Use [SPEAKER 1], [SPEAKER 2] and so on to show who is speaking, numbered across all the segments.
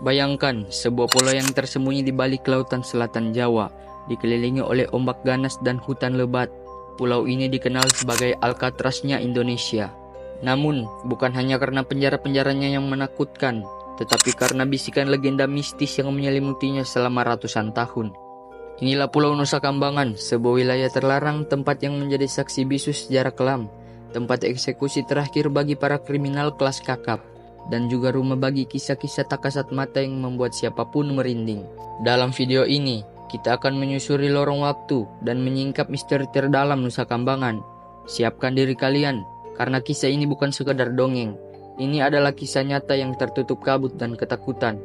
[SPEAKER 1] Bayangkan sebuah pulau yang tersembunyi di balik lautan selatan Jawa, dikelilingi oleh ombak ganas dan hutan lebat. Pulau ini dikenal sebagai Alcatraznya Indonesia. Namun, bukan hanya karena penjara-penjaranya yang menakutkan, tetapi karena bisikan legenda mistis yang menyelimutinya selama ratusan tahun. Inilah Pulau Nusa Kambangan, sebuah wilayah terlarang, tempat yang menjadi saksi bisu sejarah kelam, tempat eksekusi terakhir bagi para kriminal kelas kakap, dan juga rumah bagi kisah-kisah tak kasat mata yang membuat siapapun merinding. Dalam video ini, kita akan menyusuri lorong waktu dan menyingkap misteri terdalam Nusa Kambangan. Siapkan diri kalian, karena kisah ini bukan sekadar dongeng. Ini adalah kisah nyata yang tertutup kabut dan ketakutan.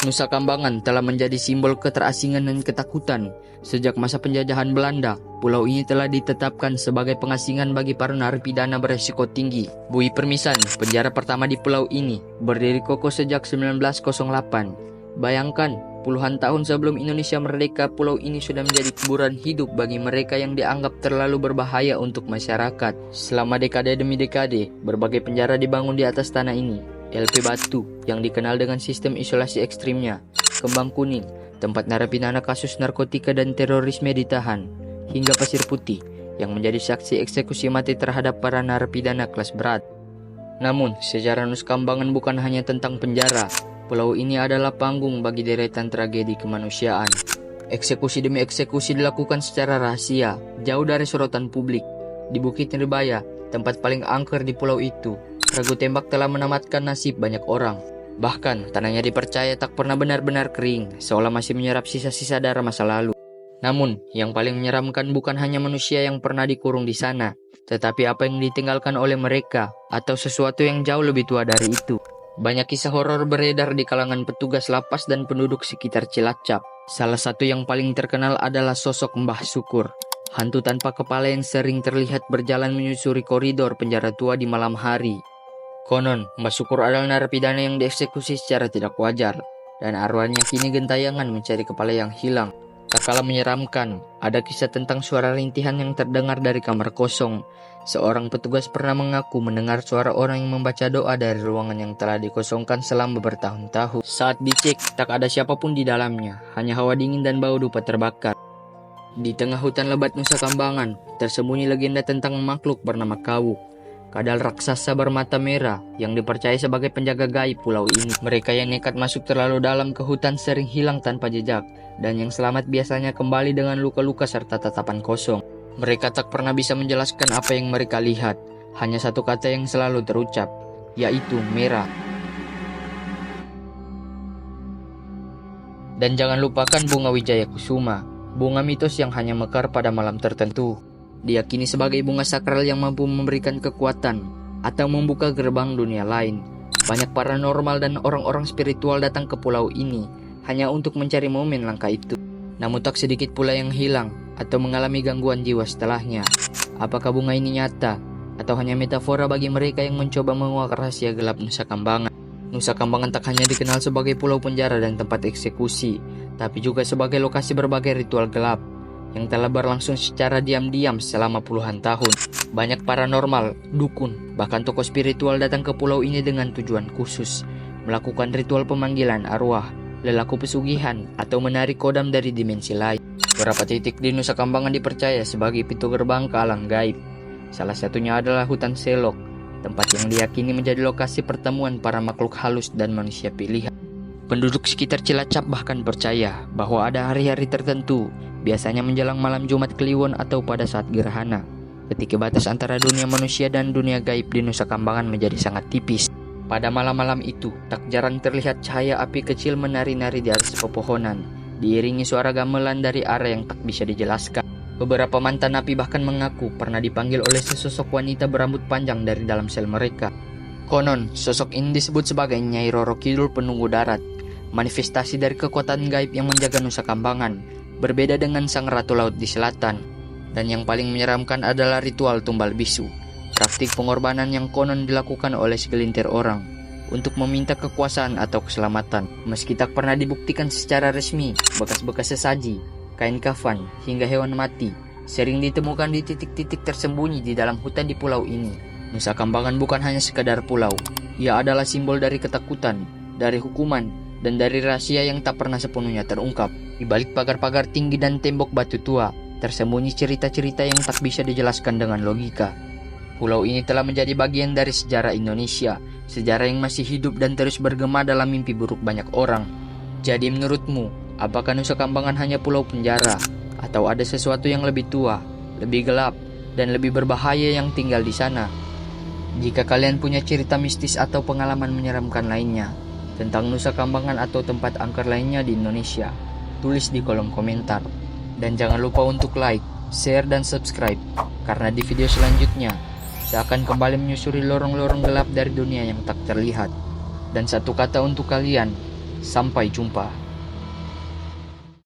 [SPEAKER 1] Nusa Kambangan telah menjadi simbol keterasingan dan ketakutan. Sejak masa penjajahan Belanda, pulau ini telah ditetapkan sebagai pengasingan bagi para narapidana beresiko tinggi. Bui Permisan, penjara pertama di pulau ini, berdiri kokoh sejak 1908. Bayangkan, puluhan tahun sebelum Indonesia merdeka, pulau ini sudah menjadi kuburan hidup bagi mereka yang dianggap terlalu berbahaya untuk masyarakat. Selama dekade demi dekade, berbagai penjara dibangun di atas tanah ini. LP Batu, yang dikenal dengan sistem isolasi ekstrimnya, Kembang Kuning, tempat narapidana kasus narkotika dan terorisme ditahan, hingga Pasir Putih, yang menjadi saksi eksekusi mati terhadap para narapidana kelas berat. Namun, sejarah Nusa Kambangan bukan hanya tentang penjara. Pulau ini adalah panggung bagi deretan tragedi kemanusiaan. Eksekusi demi eksekusi dilakukan secara rahasia, jauh dari sorotan publik. Di Bukit Nirbaya, tempat paling angker di pulau itu, ragu tembak telah menamatkan nasib banyak orang. Bahkan, tanahnya dipercaya tak pernah benar-benar kering, seolah masih menyerap sisa-sisa darah masa lalu. Namun, yang paling menyeramkan bukan hanya manusia yang pernah dikurung di sana, tetapi apa yang ditinggalkan oleh mereka, atau sesuatu yang jauh lebih tua dari itu. Banyak kisah horor beredar di kalangan petugas lapas dan penduduk sekitar Cilacap. Salah satu yang paling terkenal adalah sosok Mbah Syukur, hantu tanpa kepala yang sering terlihat berjalan menyusuri koridor penjara tua di malam hari. Konon, Mbah Syukur adalah narapidana yang dieksekusi secara tidak wajar, dan arwahnya kini gentayangan mencari kepala yang hilang. Tak kalah menyeramkan, ada kisah tentang suara rintihan yang terdengar dari kamar kosong. Seorang petugas pernah mengaku mendengar suara orang yang membaca doa dari ruangan yang telah dikosongkan selama bertahun-tahun. Saat dicek, tak ada siapapun di dalamnya, hanya hawa dingin dan bau dupa terbakar. Di tengah hutan lebat Nusa Kambangan, tersembunyi legenda tentang makhluk bernama Kawuk, kadal raksasa bermata merah yang dipercaya sebagai penjaga gaib pulau ini. Mereka yang nekat masuk terlalu dalam ke hutan sering hilang tanpa jejak, dan yang selamat biasanya kembali dengan luka-luka serta tatapan kosong. Mereka tak pernah bisa menjelaskan apa yang mereka lihat, hanya satu kata yang selalu terucap, yaitu merah. Dan jangan lupakan bunga Wijaya Kusuma, bunga mitos yang hanya mekar pada malam tertentu. Diyakini sebagai bunga sakral yang mampu memberikan kekuatan atau membuka gerbang dunia lain. Banyak paranormal dan orang-orang spiritual datang ke pulau ini hanya untuk mencari momen langka itu. Namun tak sedikit pula yang hilang atau mengalami gangguan jiwa setelahnya. Apakah bunga ini nyata atau hanya metafora bagi mereka yang mencoba menguak rahasia gelap Nusa Kambangan? Nusa Kambangan tak hanya dikenal sebagai pulau penjara dan tempat eksekusi, tapi juga sebagai lokasi berbagai ritual gelap yang telah berlangsung secara diam-diam selama puluhan tahun. Banyak paranormal, dukun, bahkan tokoh spiritual datang ke pulau ini dengan tujuan khusus, melakukan ritual pemanggilan arwah, lelaku pesugihan, atau menarik kodam dari dimensi lain. Beberapa titik di Nusa Kambangan dipercaya sebagai pintu gerbang ke alam gaib. Salah satunya adalah hutan Selok, tempat yang diyakini menjadi lokasi pertemuan para makhluk halus dan manusia pilihan. Penduduk sekitar Cilacap bahkan percaya bahwa ada hari-hari tertentu, biasanya menjelang malam Jumat Kliwon atau pada saat gerhana, ketika batas antara dunia manusia dan dunia gaib di Nusa Kambangan menjadi sangat tipis. Pada malam-malam itu, tak jarang terlihat cahaya api kecil menari-nari di atas pepohonan, diiringi suara gamelan dari arah yang tak bisa dijelaskan. Beberapa mantan napi bahkan mengaku pernah dipanggil oleh sesosok wanita berambut panjang dari dalam sel mereka. Konon, sosok ini disebut sebagai Nyai Roro Kidul penunggu darat, manifestasi dari kekuatan gaib yang menjaga Nusa Kambangan, berbeda dengan sang ratu laut di selatan. Dan yang paling menyeramkan adalah ritual tumbal bisu, praktik pengorbanan yang konon dilakukan oleh segelintir orang untuk meminta kekuasaan atau keselamatan. Meski tak pernah dibuktikan secara resmi, bekas-bekas sesaji, kain kafan, hingga hewan mati sering ditemukan di titik-titik tersembunyi di dalam hutan di pulau ini. Nusa Kambangan bukan hanya sekadar pulau, ia adalah simbol dari ketakutan, dari hukuman, dan dari rahasia yang tak pernah sepenuhnya terungkap. Di balik pagar-pagar tinggi dan tembok batu tua, tersembunyi cerita-cerita yang tak bisa dijelaskan dengan logika. Pulau ini telah menjadi bagian dari sejarah Indonesia, sejarah yang masih hidup dan terus bergema dalam mimpi buruk banyak orang. Jadi menurutmu, apakah Nusa Kambangan hanya pulau penjara, atau ada sesuatu yang lebih tua, lebih gelap, dan lebih berbahaya yang tinggal di sana? Jika kalian punya cerita mistis atau pengalaman menyeramkan lainnya tentang Nusa Kambangan atau tempat angker lainnya di Indonesia, tulis di kolom komentar. Dan jangan lupa untuk like, share, dan subscribe, karena di video selanjutnya saya akan kembali menyusuri lorong-lorong gelap dari dunia yang tak terlihat. Dan satu kata untuk kalian, sampai jumpa.